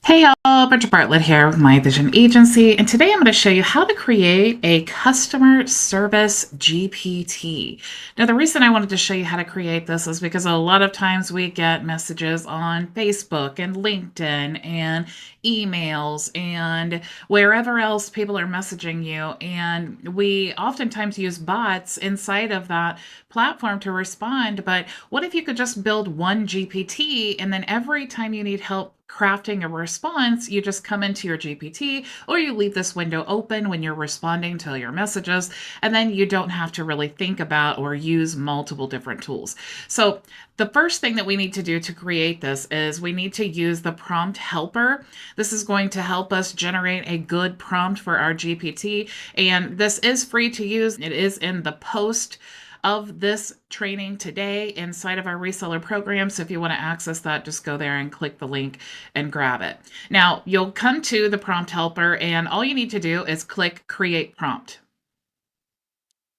Hey y'all, Bridget Bartlett here with my Vision Agency, and today I'm going to show you how to create a customer service GPT. Now, the reason I wanted to show you how to create this is because a lot of times we get messages on Facebook and LinkedIn and emails and wherever else people are messaging you, and we oftentimes use bots inside of that platform to respond. But what if you could just build one GPT, and then every time you need help crafting a response, you just come into your GPT, or you leave this window open when you're responding to your messages, and then you don't have to really think about or use multiple different tools. So the first thing that we need to do to create this is we need to use the prompt helper. This is going to help us generate a good prompt for our GPT, and this is free to use. It is in the post of this training today inside of our reseller program. So if you want to access that, just go there and click the link and grab it. Now, you'll come to the prompt helper, and all you need to do is click create prompt.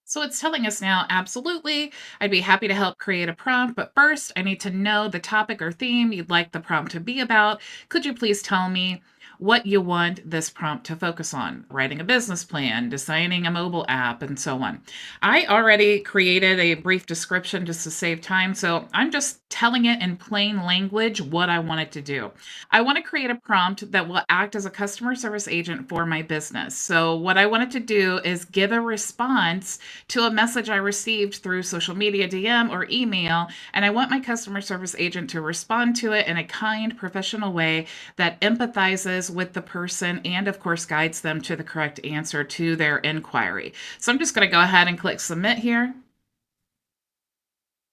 So it's telling us now, absolutely, I'd be happy to help create a prompt, but first I need to know the topic or theme you'd like the prompt to be about. Could you please tell me what you want this prompt to focus on? Writing a business plan, designing a mobile app, and so on. I already created a brief description just to save time, so I'm just telling it in plain language what I want it to do. I want to create a prompt that will act as a customer service agent for my business. So what I want it to do is give a response to a message I received through social media, DM, or email, and I want my customer service agent to respond to it in a kind, professional way that empathizes with the person and, of course, guides them to the correct answer to their inquiry. So I'm just going to go ahead and click submit here.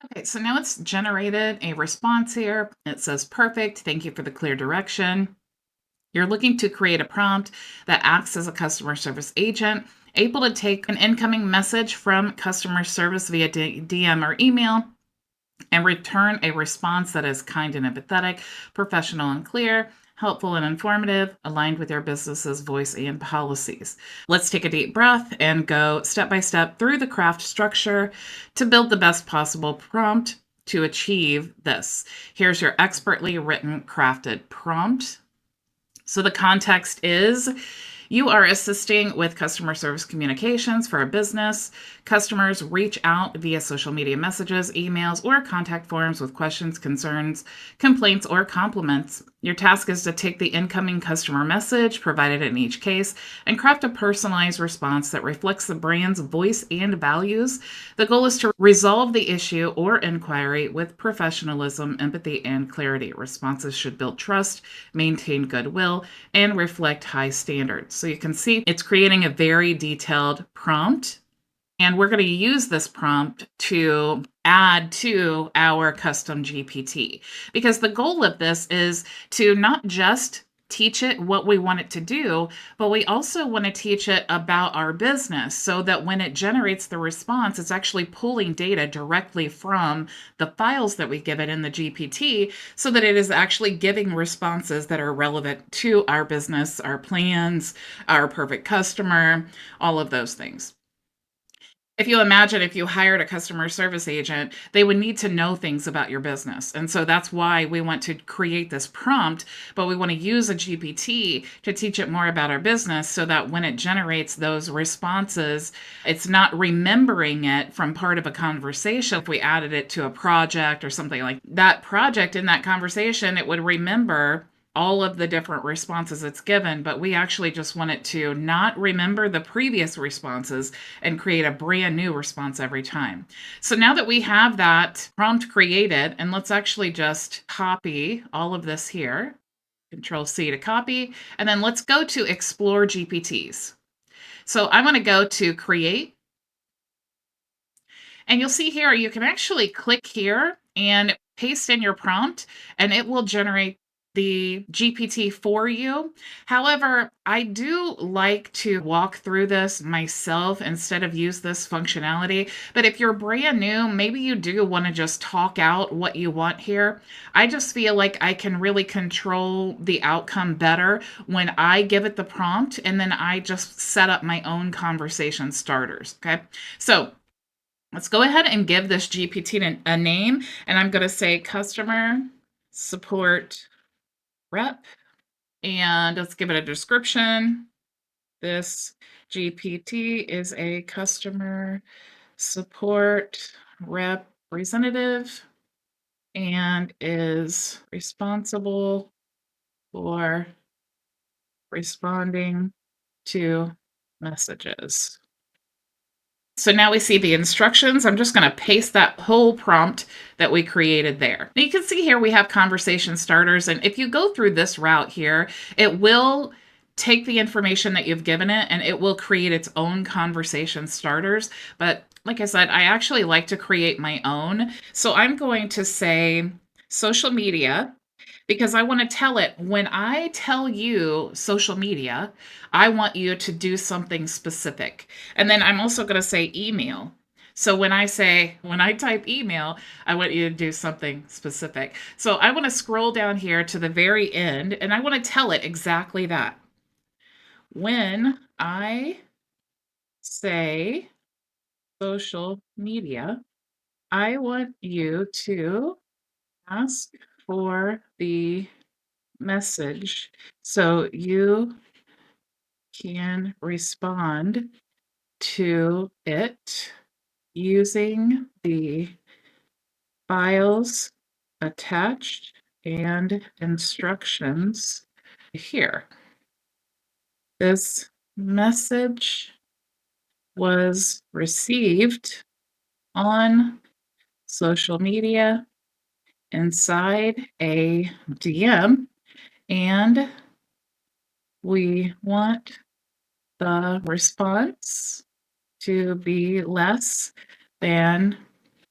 Okay, so now it's generated a response here. It says, perfect. Thank you for the clear direction. You're looking to create a prompt that acts as a customer service agent, able to take an incoming message from customer service via DM or email and return a response that is kind and empathetic, professional and clear, helpful and informative, aligned with your business's voice and policies. Let's take a deep breath and go step by step through the craft structure to build the best possible prompt to achieve this. Here's your expertly written, crafted prompt. So the context is you are assisting with customer service communications for a business. Customers reach out via social media messages, emails, or contact forms with questions, concerns, complaints, or compliments. Your task is to take the incoming customer message provided in each case and craft a personalized response that reflects the brand's voice and values. The goal is to resolve the issue or inquiry with professionalism, empathy, and clarity. Responses should build trust, maintain goodwill, and reflect high standards. So you can see it's creating a very detailed prompt. And we're going to use this prompt to add to our custom GPT, because the goal of this is to not just teach it what we want it to do, but we also want to teach it about our business so that when it generates the response, it's actually pulling data directly from the files that we give it in the GPT so that it is actually giving responses that are relevant to our business, our plans, our perfect customer, all of those things. If you imagine if you hired a customer service agent, they would need to know things about your business. And so that's why we want to create this prompt, but we want to use a GPT to teach it more about our business so that when it generates those responses, it's not remembering it from part of a conversation. If we added it to a project or something like that project in that conversation, it would remember all of the different responses it's given, but we actually just want it to not remember the previous responses and create a brand new response every time. So now that we have that prompt created, and let's actually just copy all of this here, Control C to copy, and then let's go to Explore GPTs. So I'm going to go to Create, and you'll see here you can actually click here and paste in your prompt, and it will generate the GPT for you. However, I do like to walk through this myself instead of use this functionality. But if you're brand new, maybe you do want to just talk out what you want here. I just feel like I can really control the outcome better when I give it the prompt and then I just set up my own conversation starters. Okay. So let's go ahead and give this GPT a name, and I'm going to say customer support rep, And let's give it a description. This GPT is a customer support representative and is responsible for responding to messages. So now we see the instructions. I'm just going to paste that whole prompt that we created there. Now you can see here we have conversation starters. And if you go through this route here, it will take the information that you've given it and it will create its own conversation starters. But like I said, I actually like to create my own. So I'm going to say social media, because I want to tell it, when I tell you social media, I want you to do something specific. And then I'm also going to say email. So when I type email, I want you to do something specific. So I want to scroll down here to the very end and I want to tell it exactly that. When I say social media, I want you to ask for the message so you can respond to it using the files attached and instructions here. This message was received on social media inside a DM, and we want the response to be less than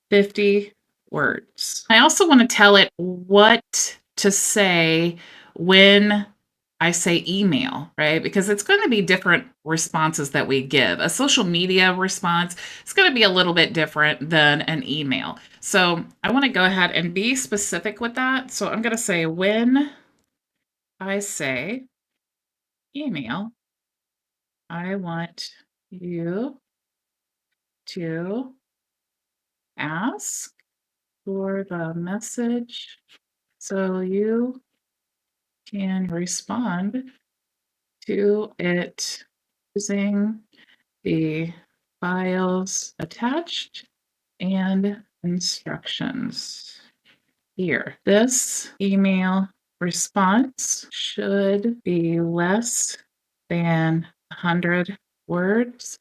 50 words. I also want to tell it what to say when I say email, right? Because it's going to be different responses that we give. A social media response is going to be a little bit different than an email. So I want to go ahead and be specific with that. So I'm going to say, when I say email, I want you to ask for the message so you can respond to it using the files attached and instructions here. This email response should be less than 100 words,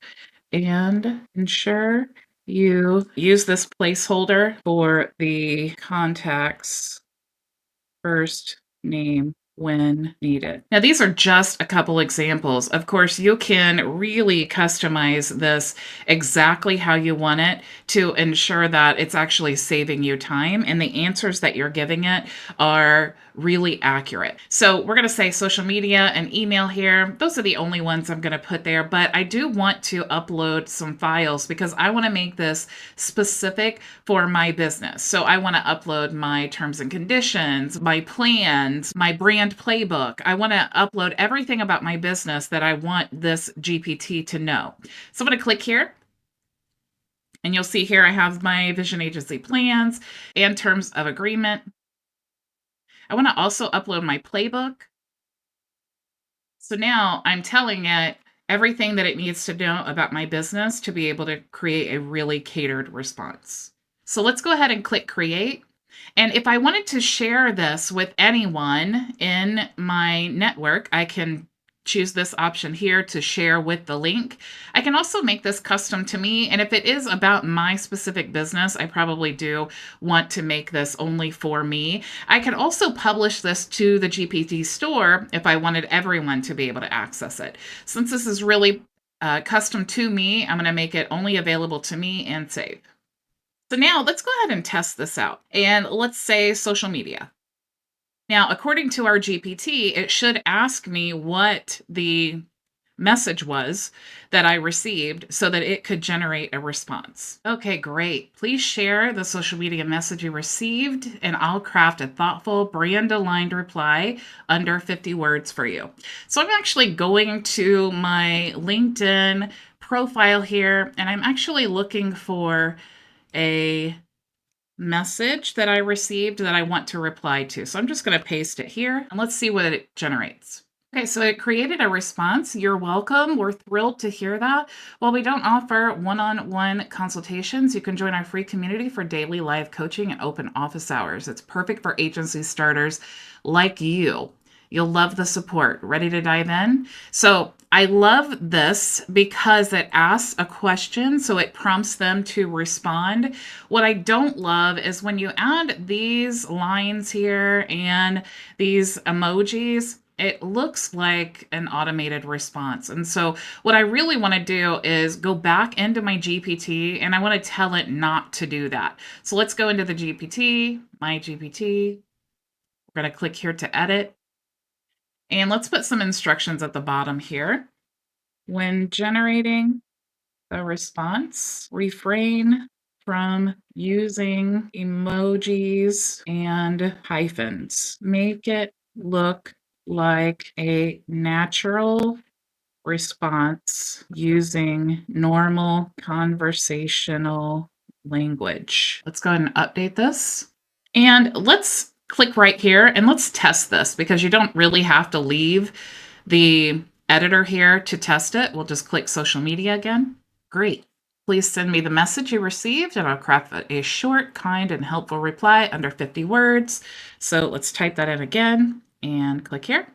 and ensure you use this placeholder for the contact's first name when needed. Now, these are just a couple examples. Of course, you can really customize this exactly how you want it to ensure that it's actually saving you time and the answers that you're giving it are really accurate. So we're going to say social media and email here. Those are the only ones I'm going to put there, but I do want to upload some files because I want to make this specific for my business. So I want to upload my terms and conditions, my plans, my brand playbook. I want to upload everything about my business that I want this GPT to know. So I'm going to click here. And you'll see here I have my vision agency plans and terms of agreement. I want to also upload my playbook. So now I'm telling it everything that it needs to know about my business to be able to create a really catered response. So let's go ahead and click create. And if I wanted to share this with anyone in my network, I can choose this option here to share with the link. I can also make this custom to me. And if it is about my specific business, I probably do want to make this only for me. I can also publish this to the GPT store if I wanted everyone to be able to access it. Since this is really custom to me, I'm going to make it only available to me and save. So now let's go ahead and test this out. And let's say social media. Now, according to our GPT, it should ask me what the message was that I received so that it could generate a response. Okay, great. Please share the social media message you received, and I'll craft a thoughtful, brand-aligned reply under 50 words for you. So I'm actually going to my LinkedIn profile here, and I'm actually looking for a message that I received that I want to reply to. So I'm just going to paste it here and let's see what it generates. Okay, so it created a response. You're welcome. We're thrilled to hear that. While we don't offer one-on-one consultations, you can join our free community for daily live coaching and open office hours. It's perfect for agency starters like you. You'll love the support. Ready to dive in? So I love this because it asks a question, so it prompts them to respond. What I don't love is when you add these lines here and these emojis, it looks like an automated response. And so what I really want to do is go back into my GPT and I want to tell it not to do that. So let's go into the GPT, my GPT. We're going to click here to edit. And let's put some instructions at the bottom here. When generating the response, refrain from using emojis and hyphens. Make it look like a natural response using normal conversational language. Let's go ahead and update this. And let's click right here and let's test this because you don't really have to leave the editor here to test it. We'll just click social media again. Great. Please send me the message you received and I'll craft a short, kind, and helpful reply under 50 words. So let's type that in again and click here.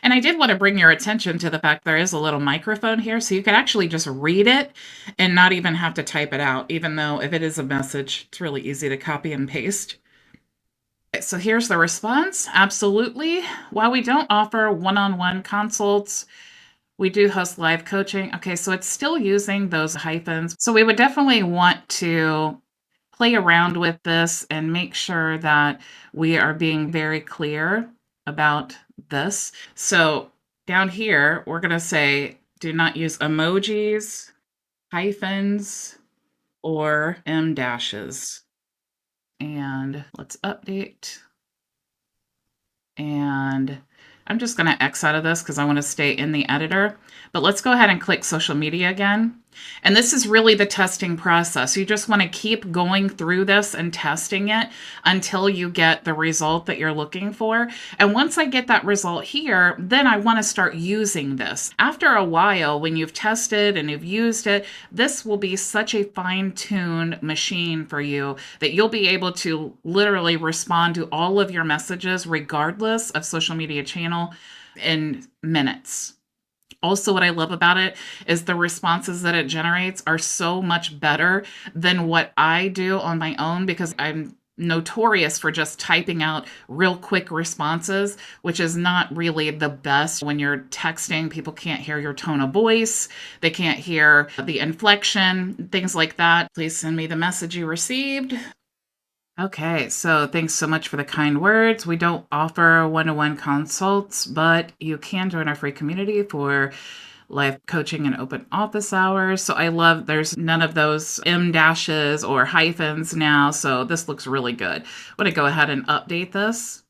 And I did want to bring your attention to the fact there is a little microphone here, so you can actually just read it and not even have to type it out, even though if it is a message, it's really easy to copy and paste. Okay, so here's the response. Absolutely. While we don't offer one-on-one consults, we do host live coaching. Okay, so it's still using those hyphens. So we would definitely want to play around with this and make sure that we are being very clear about this. So down here, we're going to say, do not use emojis, hyphens, or em dashes. And let's update. And I'm just going to X out of this because I want to stay in the editor. But let's go ahead and click social media again. And this is really the testing process. You just want to keep going through this and testing it until you get the result that you're looking for. And once I get that result here, then I want to start using this. After a while, when you've tested and you've used it, this will be such a fine-tuned machine for you that you'll be able to literally respond to all of your messages regardless of social media channel in minutes. Also, what I love about it is the responses that it generates are so much better than what I do on my own because I'm notorious for just typing out real quick responses, which is not really the best when you're texting. People can't hear your tone of voice. They can't hear the inflection, things like that. Please send me the message you received. Okay, so thanks so much for the kind words. We don't offer one-to-one consults, but you can join our free community for live coaching and open office hours. So I love there's none of those em dashes or hyphens now, so this looks really good. I'm going to go ahead and update this.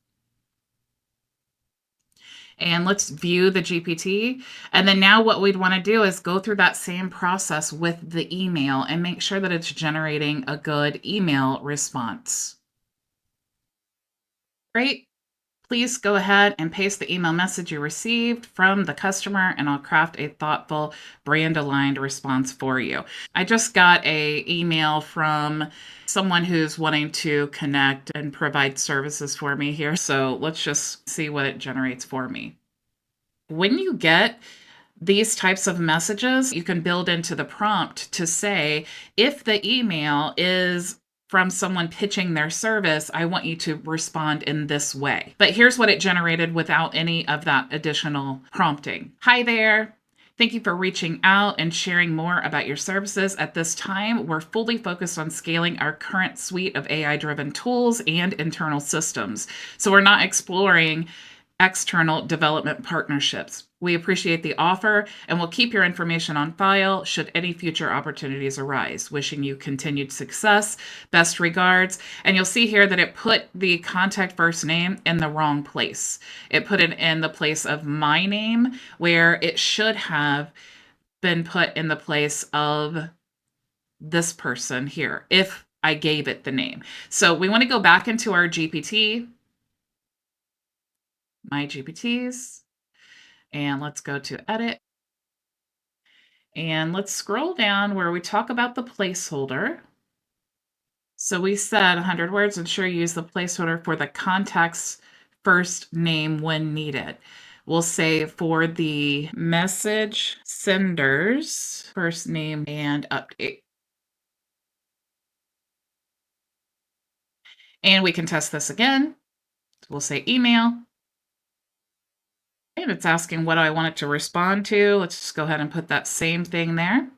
And let's view the GPT. And then now what we'd want to do is go through that same process with the email and make sure that it's generating a good email response. Great. Please go ahead and paste the email message you received from the customer and I'll craft a thoughtful brand aligned response for you. I just got an email from someone who's wanting to connect and provide services for me here. So let's just see what it generates for me. When you get these types of messages, you can build into the prompt to say, if the email is from someone pitching their service, I want you to respond in this way. But here's what it generated without any of that additional prompting. Hi there. Thank you for reaching out and sharing more about your services. At this time, we're fully focused on scaling our current suite of AI-driven tools and internal systems. So we're not exploring external development partnerships. We appreciate the offer and will keep your information on file should any future opportunities arise. Wishing you continued success. Best regards. And you'll see here that it put the contact first name in the wrong place. It put it in the place of my name where it should have been put in the place of this person here. If I gave it the name. So we want to go back into our GPT, my GPTs, and let's go to edit. And let's scroll down where we talk about the placeholder. So we said 100 words, ensure you use the placeholder for the contact's first name when needed. We'll say for the message sender's first name and update. And we can test this again. We'll say email. And it's asking what do I want it to respond to. Let's just go ahead and put that same thing there.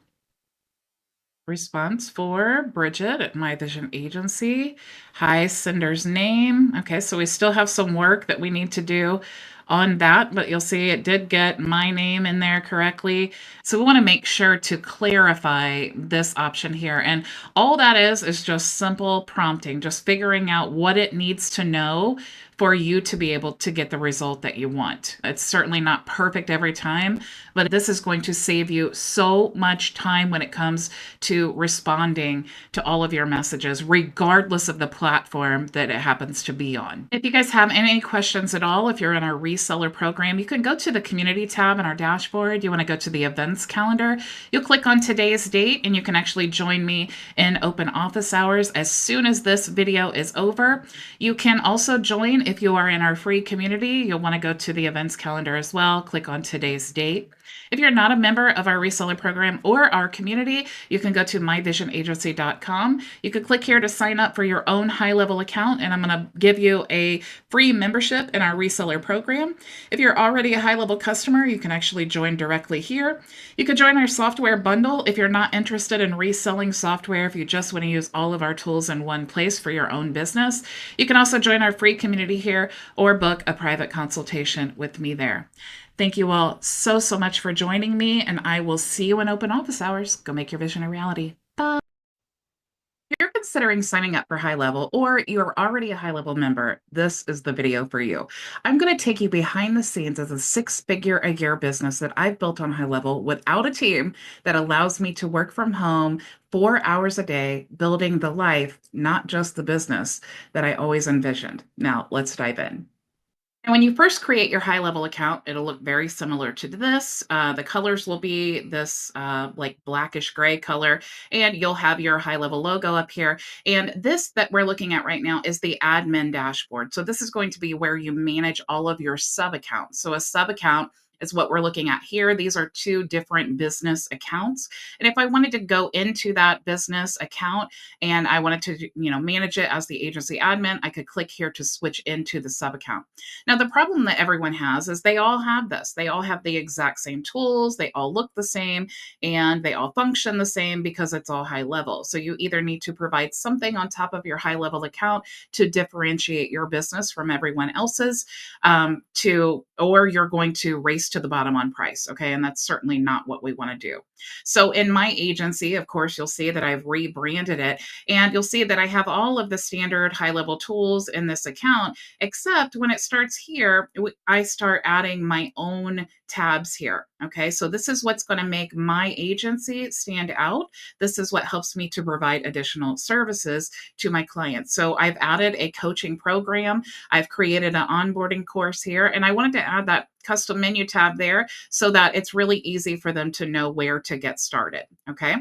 Response for Bridget at My Vision Agency. Hi, sender's name. Okay, so we still have some work that we need to do on that, but you'll see it did get my name in there correctly. So we want to make sure to clarify this option here. And all that is just simple prompting, just figuring out what it needs to know for you to be able to get the result that you want. It's certainly not perfect every time, but this is going to save you so much time when it comes to responding to all of your messages, regardless of the platform that it happens to be on. If you guys have any questions at all, if you're in our reseller program, you can go to the community tab in our dashboard. You want to go to the events calendar. You'll click on today's date and you can actually join me in open office hours as soon as this video is over. You can also join if you are in our free community. You'll want to go to the events calendar as well. Click on today's date. If you're not a member of our reseller program or our community, you can go to myvisionagency.com. You can click here to sign up for your own high-level account, and I'm going to give you a free membership in our reseller program. If you're already a high-level customer, you can actually join directly here. You could join our software bundle if you're not interested in reselling software, if you just want to use all of our tools in one place for your own business. You can also join our free community here or book a private consultation with me there. Thank you all so much for joining me, and I will see you in open office hours. Go make your vision a reality. Bye. If you're considering signing up for High Level or you're already a High Level member, this is the video for you. I'm going to take you behind the scenes as a six-figure-a-year business that I've built on High Level without a team that allows me to work from home 4 hours a day, building the life, not just the business, that I always envisioned. Now, let's dive in. And when you first create your high level account, it'll look very similar to this. The colors will be this like blackish gray color, and you'll have your high level logo up here. And this that we're looking at right now is the admin dashboard. So this is going to be where you manage all of your sub accounts. So a sub account is what we're looking at here. These are two different business accounts. And if I wanted to go into that business account and I wanted to, manage it as the agency admin, I could click here to switch into the sub account. Now, the problem that everyone has is they all have this. They all have the exact same tools. They all look the same and they all function the same because it's all high level. So you either need to provide something on top of your high level account to differentiate your business from everyone else's, or you're going to race to the bottom on price. Okay. And that's certainly not what we want to do. So in my agency, of course, you'll see that I've rebranded it, and you'll see that I have all of the standard high level tools in this account, except when it starts here, I start adding my own tabs here. Okay. So this is what's going to make my agency stand out. This is what helps me to provide additional services to my clients. So I've added a coaching program. I've created an onboarding course here, and I wanted to add that custom menu tab there so that it's really easy for them to know where to get started. Okay.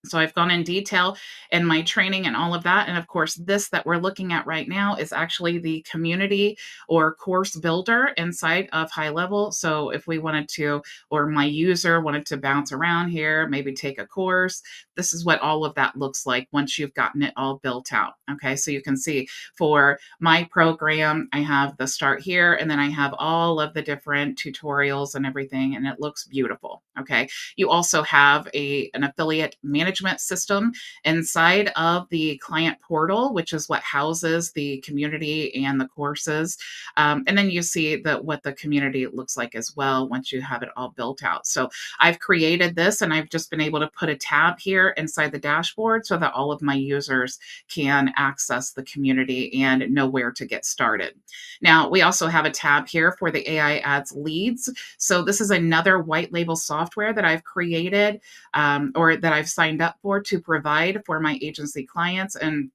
So I've gone in detail in my training and all of that. And of course, this that we're looking at right now is actually the community or course builder inside of High Level. So if we wanted to, or my user wanted to bounce around here, maybe take a course, this is what all of that looks like once you've gotten it all built out. Okay, so you can see for my program, I have the start here, and then I have all of the different tutorials and everything, and it looks beautiful. Okay, you also have an affiliate management system inside of the client portal, which is what houses the community and the courses. And then you see what the community looks like as well once you have it all built out. So I've created this, and I've just been able to put a tab here inside the dashboard so that all of my users can access the community and know where to get started. Now, we also have a tab here for the AI ads leads. So this is another white label software that I've created or that I've signed signed up for to provide for my agency clients. And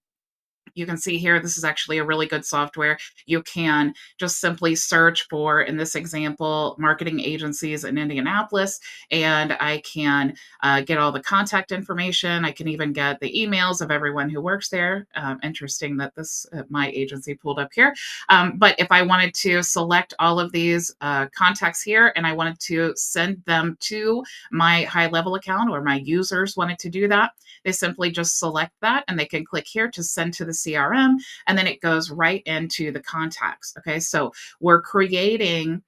you can see here, this is actually a really good software. You can just simply search for, in this example, marketing agencies in Indianapolis, and I can get all the contact information. I can even get the emails of everyone who works there. Interesting that this my agency pulled up here. But if I wanted to select all of these contacts here and I wanted to send them to my high level account, or my users wanted to do that, they simply just select that and they can click here to send to the CRM, and then it goes right into the contacts. Okay, so we're creating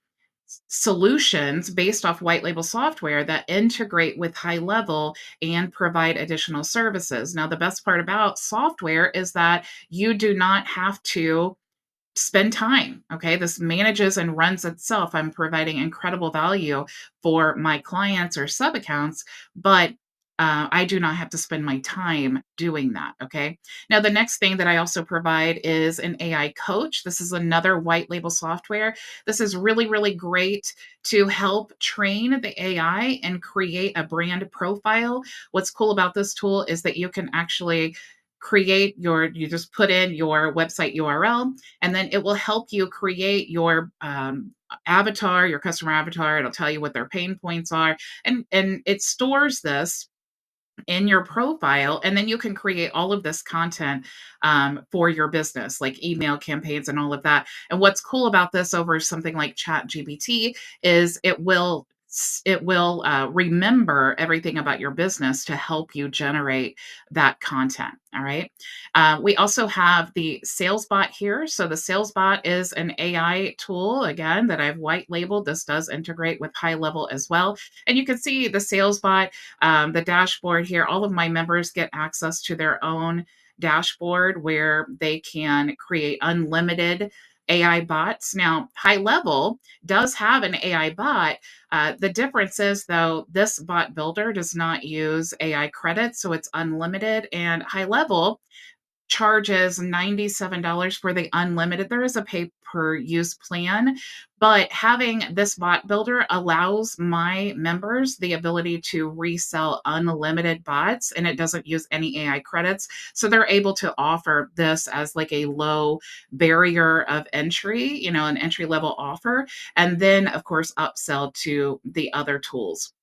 solutions based off white label software that integrate with high level and provide additional services. Now, the best part about software is that you do not have to spend time. Okay. This manages and runs itself. I'm providing incredible value for my clients or sub accounts, but I do not have to spend my time doing that. Okay. Now, the next thing that I also provide is an AI coach. This is another white label software. This is really, really great to help train the AI and create a brand profile. What's cool about this tool is that you can actually you just put in your website URL, and then it will help you create your avatar, your customer avatar. It'll tell you what their pain points are, and it stores this in your profile, and then you can create all of this content for your business, like email campaigns and all of that. And what's cool about this over something like Chat GPT is it will remember everything about your business to help you generate that content. All right. We also have the sales bot here. So the sales bot is an AI tool, again, that I've white labeled. This does integrate with high level as well. And you can see the sales bot, the dashboard here. All of my members get access to their own dashboard where they can create unlimited AI bots. Now, high level does have an AI bot. The difference is, though, this bot builder does not use AI credits, so it's unlimited. And high level charges $97 for the unlimited. There is a pay per use plan, but having this bot builder allows my members the ability to resell unlimited bots, and it doesn't use any AI credits. So they're able to offer this as like a low barrier of entry, an entry level offer, and then, of course, upsell to the other tools.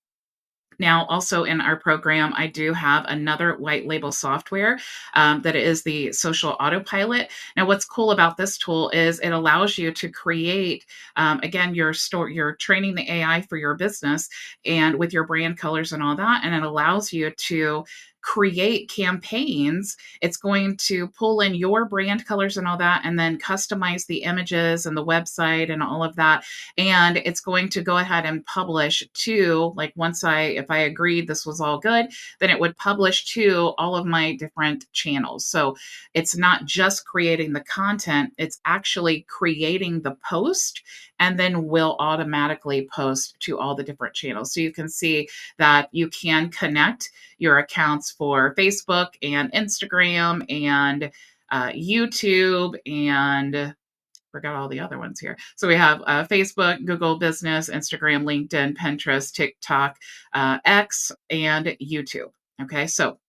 Now, also in our program, I do have another white label software that is the social autopilot. Now, what's cool about this tool is it allows you to create, again, you're training the AI for your business and with your brand colors and all that, and it allows you to create campaigns. It's going to pull in your brand colors and all that, and then customize the images and the website and all of that. And it's going to go ahead and publish to, like, if I agreed this was all good, then it would publish to all of my different channels. So it's not just creating the content, it's actually creating the post, and then will automatically post to all the different channels. So you can see that you can connect your accounts for Facebook and Instagram and YouTube, and forgot all the other ones here. So we have Facebook, Google Business, Instagram, LinkedIn, Pinterest, TikTok, X, and YouTube. Okay, so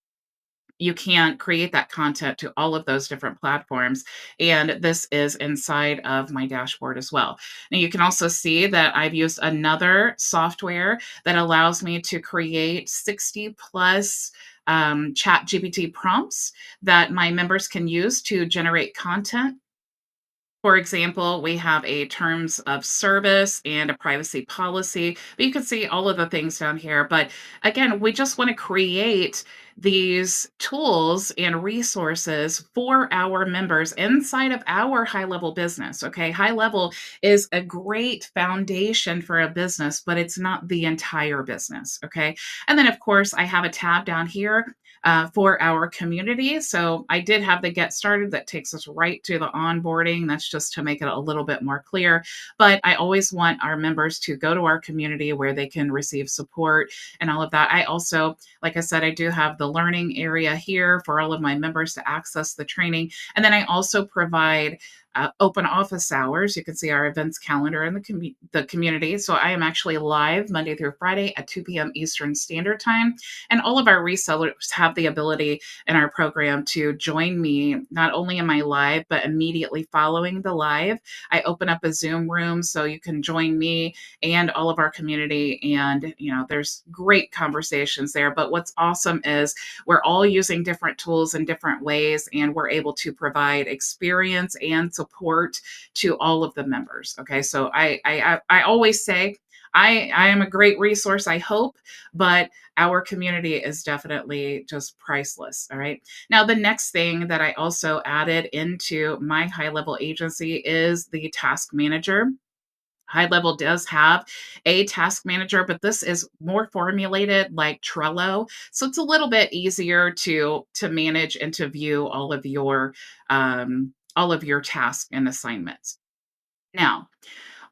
you can create that content to all of those different platforms. And this is inside of my dashboard as well. Now, you can also see that I've used another software that allows me to create 60 plus chat GPT prompts that my members can use to generate content. For example, we have a terms of service and a privacy policy, but you can see all of the things down here. But again, we just want to create these tools and resources for our members inside of our high level business. Okay. High level is a great foundation for a business, but it's not the entire business. Okay. And then, of course, I have a tab down here for our community. So I did have the get started that takes us right to the onboarding. That's just to make it a little bit more clear. But I always want our members to go to our community where they can receive support and all of that. I also, like I said, I do have the learning area here for all of my members to access the training. And then I also provide open office hours. You can see our events calendar in the community. So I am actually live Monday through Friday at 2 p.m. Eastern Standard Time. And all of our resellers have the ability in our program to join me. Not only am I live, but immediately following the live, I open up a Zoom room so you can join me and all of our community. And, there's great conversations there. But what's awesome is we're all using different tools in different ways, and we're able to provide experience and support to all of the members. Okay. So I always say, I am a great resource, I hope, but our community is definitely just priceless. All right. Now, the next thing that I also added into my high level agency is the task manager. High level does have a task manager, but this is more formulated like Trello. So it's a little bit easier to manage and to view all of your tasks and assignments. Now,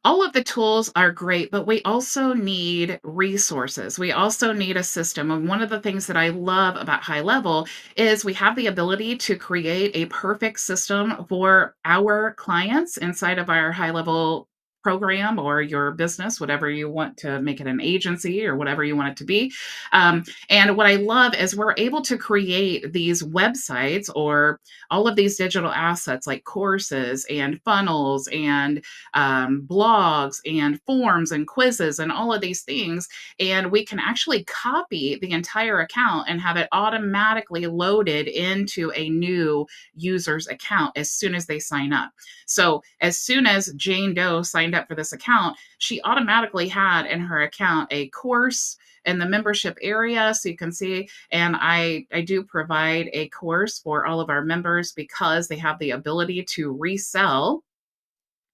all of the tools are great, but we also need resources. We also need a system. And one of the things that I love about High Level is we have the ability to create a perfect system for our clients inside of our High Level program or your business, whatever you want to make it, an agency or whatever you want it to be. And what I love is we're able to create these websites or all of these digital assets like courses and funnels and blogs and forms and quizzes and all of these things. And we can actually copy the entire account and have it automatically loaded into a new user's account as soon as they sign up. So as soon as Jane Doe signed up for this account, she automatically had in her account a course in the membership area. So you can see, and I do provide a course for all of our members because they have the ability to resell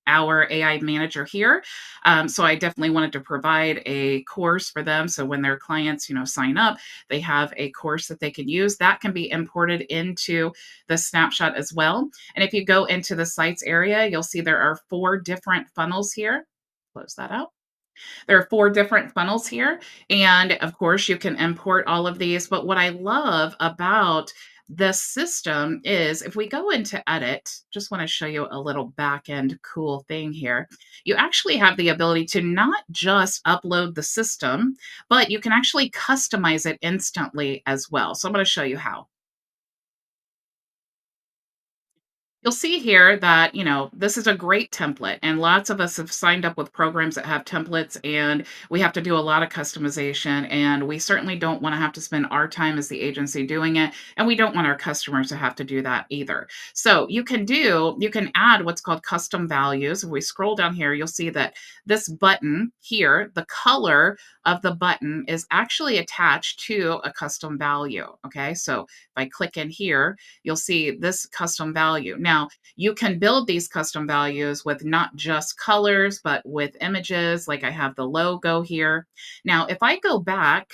our AI manager here. So I definitely wanted to provide a course for them. So when their clients, sign up, they have a course that they can use that can be imported into the snapshot as well. And if you go into the sites area, you'll see there are 4 different funnels here. Close that out. There are 4 different funnels here, and of course, you can import all of these, but what I love about this system is if we go into edit, just wanna show you a little back end cool thing here. You actually have the ability to not just upload the system, but you can actually customize it instantly as well. So I'm gonna show you how. You'll see here that, this is a great template, and lots of us have signed up with programs that have templates, and we have to do a lot of customization. And we certainly don't want to have to spend our time as the agency doing it. And we don't want our customers to have to do that either. So you can add what's called custom values. If we scroll down here, you'll see that this button here, the color of the button is actually attached to a custom value. Okay. So if I click in here, you'll see this custom value. Now, you can build these custom values with not just colors, but with images, like I have the logo here. Now, if I go back,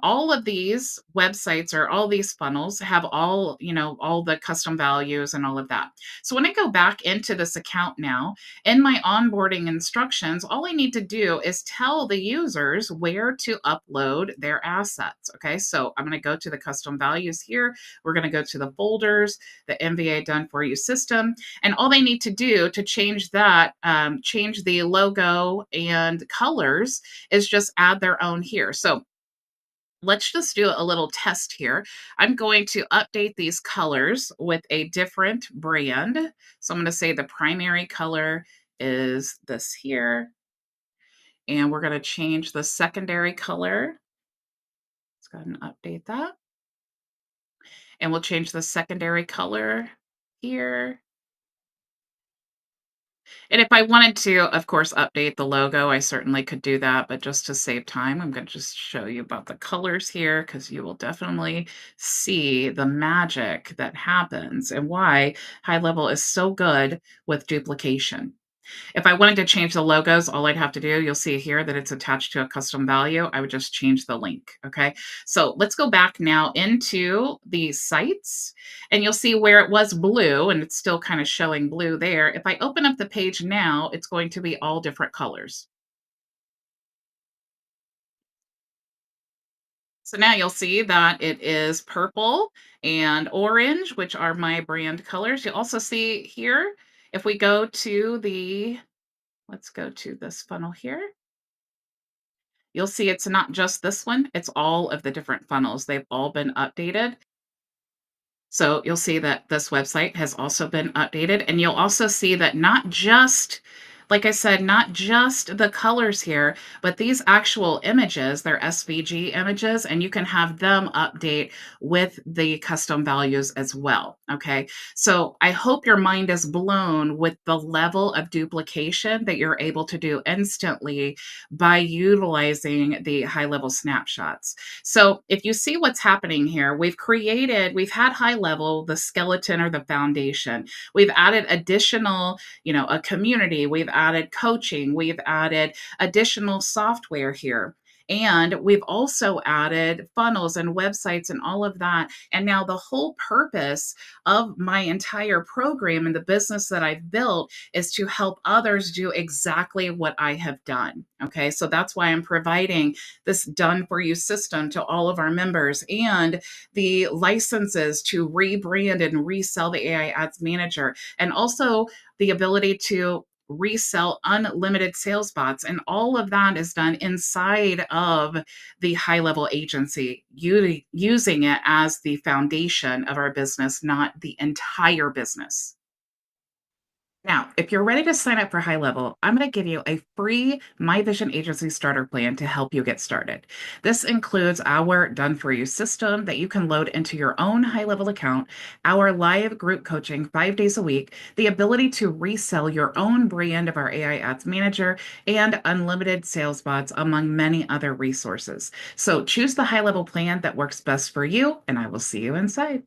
all of these websites or all these funnels have all the custom values and all of that. So when I go back into this account now, in my onboarding instructions, all I need to do is tell the users where to upload their assets. Okay, so I'm going to go to the custom values here. We're going to go to the folders, the MVA done for you system, and all they need to do to change that, change the logo and colors, is just add their own here. So let's just do a little test here. I'm going to update these colors with a different brand. So I'm going to say the primary color is this here. And we're going to change the secondary color. Let's go ahead and update that. And we'll change the secondary color here. And if I wanted to, of course, update the logo, I certainly could do that. But just to save time, I'm going to just show you about the colors here because you will definitely see the magic that happens and why High Level is so good with duplication. If I wanted to change the logos, all I'd have to do, you'll see here that it's attached to a custom value. I would just change the link. Okay. So let's go back now into the sites, and you'll see where it was blue and it's still kind of showing blue there. If I open up the page now, it's going to be all different colors. So now you'll see that it is purple and orange, which are my brand colors. You'll also see here If we go to let's go to this funnel here. You'll see it's not just this one, it's all of the different funnels. They've all been updated. So you'll see that this website has also been updated, and you'll also see that not just, like I said, not just the colors here, but these actual images, they're SVG images, and you can have them update with the custom values as well. Okay. So I hope your mind is blown with the level of duplication that you're able to do instantly by utilizing the high level snapshots. So if you see what's happening here, we've had high level, the skeleton or the foundation. We've added additional, a community, we've added coaching, we've added additional software here. And we've also added funnels and websites and all of that. And now the whole purpose of my entire program and the business that I've built is to help others do exactly what I have done. Okay. So that's why I'm providing this done for you system to all of our members and the licenses to rebrand and resell the AI Ads Manager, and also the ability to resell unlimited sales bots. And all of that is done inside of the high level agency, using it as the foundation of our business, not the entire business. Now, if you're ready to sign up for High Level, I'm going to give you a free My Vision Agency starter plan to help you get started. This includes our done for you system that you can load into your own High Level account, our live group coaching 5 days a week, the ability to resell your own brand of our AI Ads Manager, and unlimited sales bots, among many other resources. So choose the High Level plan that works best for you, and I will see you inside.